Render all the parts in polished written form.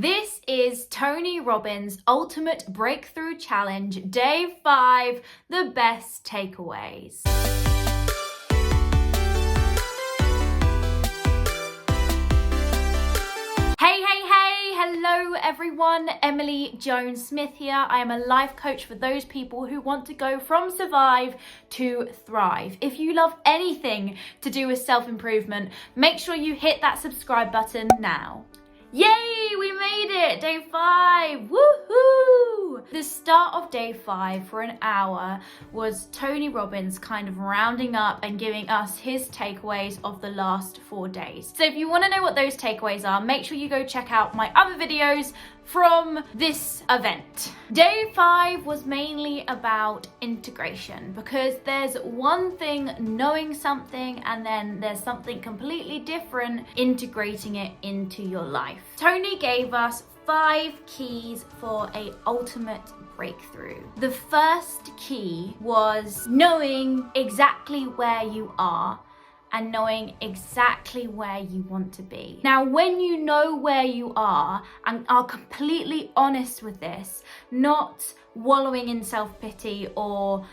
This is Tony Robbins' Ultimate Breakthrough Challenge, Day 5, the best takeaways. Hello everyone, Emily Joan Smith here. I am a life coach for those people who want to go from survive to thrive. If you love anything to do with self-improvement, make sure you hit that subscribe button now. Yay, we made it! Day 5, woohoo! The start of day 5 for an hour was Tony Robbins kind of rounding up and giving us his takeaways of the last 4 days. So if you want to know what those takeaways are, make sure you go check out my other videos from this event. Day 5 was mainly about integration, because there's one thing knowing something and then there's something completely different integrating it into your life. Tony gave us 5 keys for an ultimate breakthrough. The first key was knowing exactly where you are and knowing exactly where you want to be. Now, when you know where you are and are completely honest with this, not wallowing in self-pity or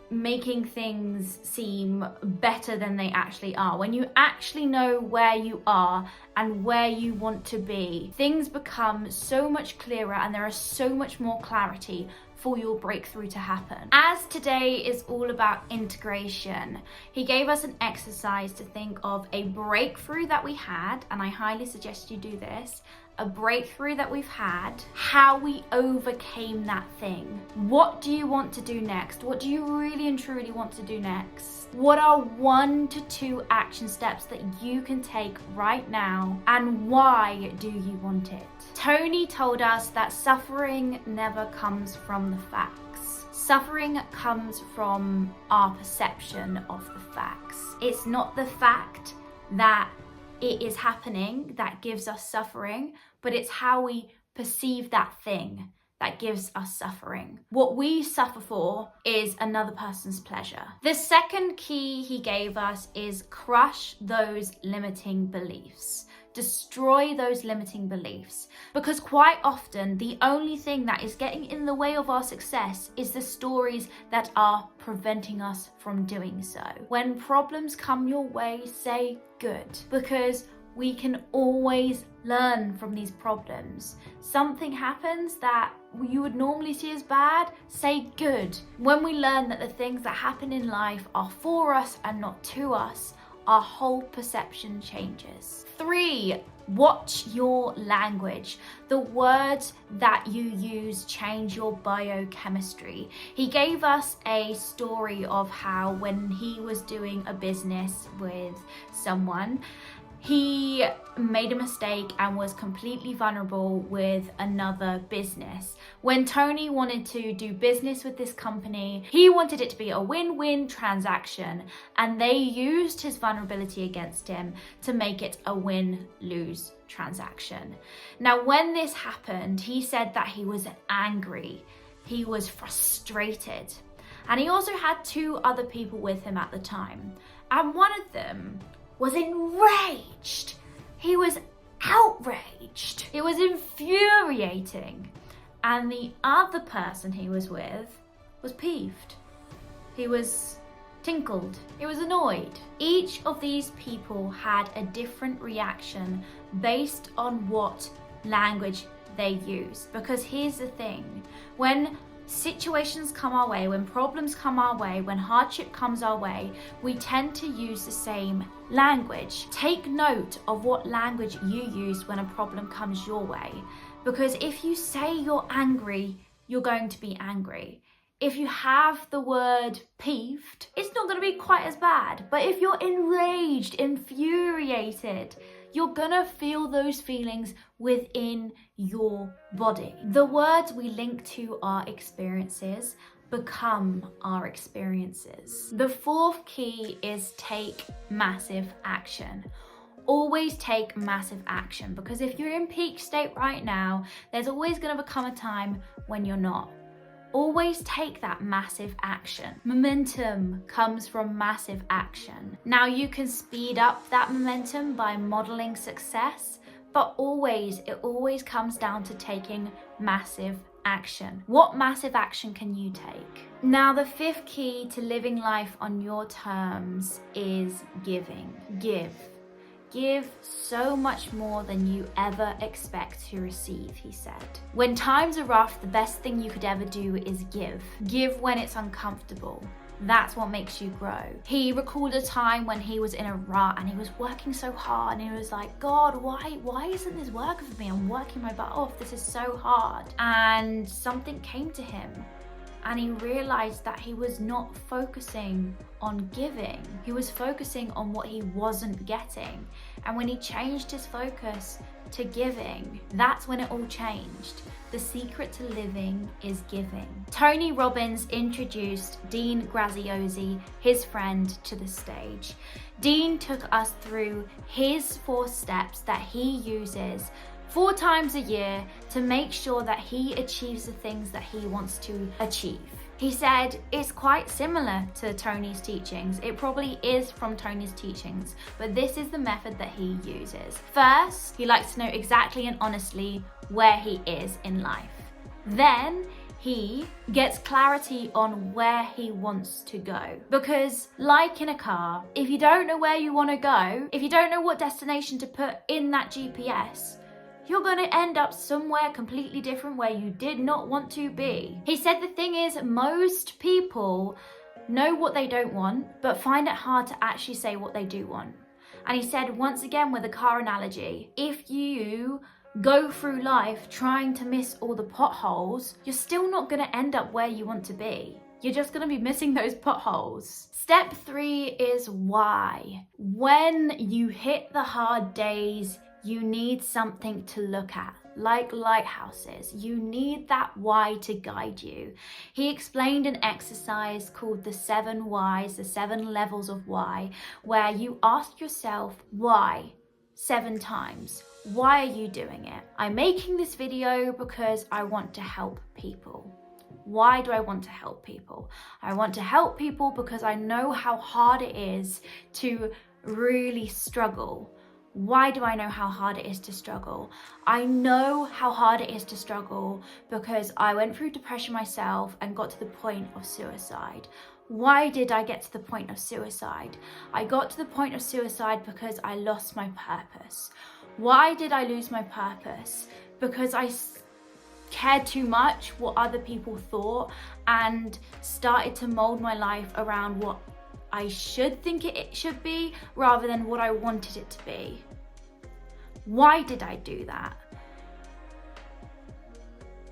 making things seem better than they actually are, when you actually know where you are and where you want to be, things become so much clearer and there is so much more clarity for your breakthrough to happen. As today is all about integration, he gave us an exercise to think of a breakthrough that we had, and I highly suggest you do this, a breakthrough that we've had, how we overcame that thing. What do you want to do next? What do you really and truly want to do next? What are 1 to 2 action steps that you can take right now, and why do you want it? Tony told us that suffering never comes from the facts. Suffering comes from our perception of the facts. It's not the fact that it is happening that gives us suffering, but it's how we perceive that thing that gives us suffering. What we suffer for is another person's pleasure. The second key he gave us is crush those limiting beliefs. Destroy those limiting beliefs, because quite often the only thing that is getting in the way of our success is the stories that are preventing us from doing so. When problems come your way, say good, because we can always learn from these problems. Something happens that you would normally see as bad, say good. When we learn that the things that happen in life are for us and not to us, our whole perception changes. 3, watch your language. The words that you use change your biochemistry. He gave us a story of how when he was doing a business with someone, he made a mistake and was completely vulnerable with another business. When Tony wanted to do business with this company, he wanted it to be a win-win transaction, and they used his vulnerability against him to make it a win-lose transaction. Now, when this happened, he said that he was angry, he was frustrated, and he also had 2 other people with him at the time, and one of them was enraged. He was outraged. It was infuriating. And the other person he was with was peeved. He was tinkled. He was annoyed. Each of these people had a different reaction based on what language they used. Because here's the thing, when situations come our way, when problems come our way, when hardship comes our way, we tend to use the same language. Take note of what language you use when a problem comes your way, because if you say you're angry, you're going to be angry. If you have the word peeved, it's not going to be quite as bad. But if you're enraged, infuriated, you're gonna feel those feelings within your body. The words we link to our experiences become our experiences. The 4th key is take massive action. Always take massive action, because if you're in peak state right now, there's always gonna become a time when you're not. Always take that massive action. Momentum comes from massive action. Now, you can speed up that momentum by modeling success, But it always comes down to taking massive action. What massive action can you take? Now, the fifth key to living life on your terms is giving. Give so much more than you ever expect to receive, he said. When times are rough, the best thing you could ever do is give. Give when it's uncomfortable. That's what makes you grow. He recalled a time when he was in a rut and he was working so hard and he was like, God, why isn't this working for me? I'm working my butt off. This is so hard. And something came to him and he realized that he was not focusing on giving. He was focusing on what he wasn't getting. And when he changed his focus to giving, that's when it all changed. The secret to living is giving. Tony Robbins introduced Dean Graziosi, his friend, to the stage. Dean took us through his 4 steps that he uses 4 times a year to make sure that he achieves the things that he wants to achieve. He said it's quite similar to Tony's teachings. It probably is from Tony's teachings, but this is the method that he uses. First, he likes to know exactly and honestly where he is in life. Then he gets clarity on where he wants to go. Because like in a car, if you don't know where you want to go, if you don't know what destination to put in that GPS, you're going to end up somewhere completely different where you did not want to be. He said the thing is, most people know what they don't want, but find it hard to actually say what they do want. And he said, once again, with a car analogy, if you go through life trying to miss all the potholes, you're still not going to end up where you want to be. You're just going to be missing those potholes. Step 3 is why. When you hit the hard days, you need something to look at, like lighthouses. You need that why to guide you. He explained an exercise called the 7 whys, the 7 levels of why, where you ask yourself why 7 times. Why are you doing it? I'm making this video because I want to help people. Why do I want to help people? I want to help people because I know how hard it is to really struggle. Why do I know how hard it is to struggle? I know how hard it is to struggle because I went through depression myself and got to the point of suicide. Why did I get to the point of suicide? I got to the point of suicide because I lost my purpose. Why did I lose my purpose? Because I cared too much what other people thought and started to mold my life around what I should think it should be rather than what I wanted it to be. Why did I do that?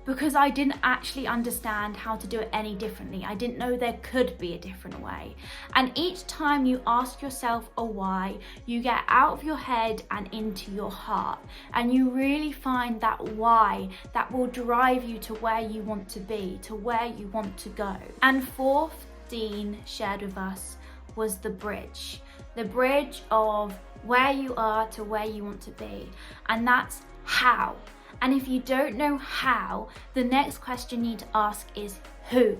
Because I didn't actually understand how to do it any differently. I didn't know there could be a different way. And each time you ask yourself a why, you get out of your head and into your heart. And you really find that why that will drive you to where you want to be, to where you want to go. And 4th, Dean shared with us was the bridge of where you are to where you want to be, and that's how. And if you don't know how, the next question you need to ask is who.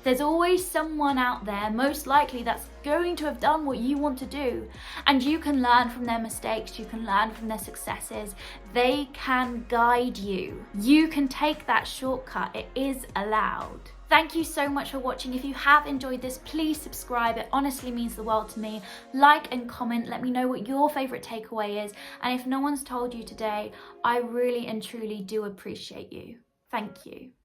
There's always someone out there, most likely, that's going to have done what you want to do, and you can learn from their mistakes, you can learn from their successes. They can guide you. You can take that shortcut. It is allowed. Thank you so much for watching. If you have enjoyed this, please subscribe. It honestly means the world to me. Like and comment. Let me know what your favorite takeaway is. And if no one's told you today, I really and truly do appreciate you. Thank you.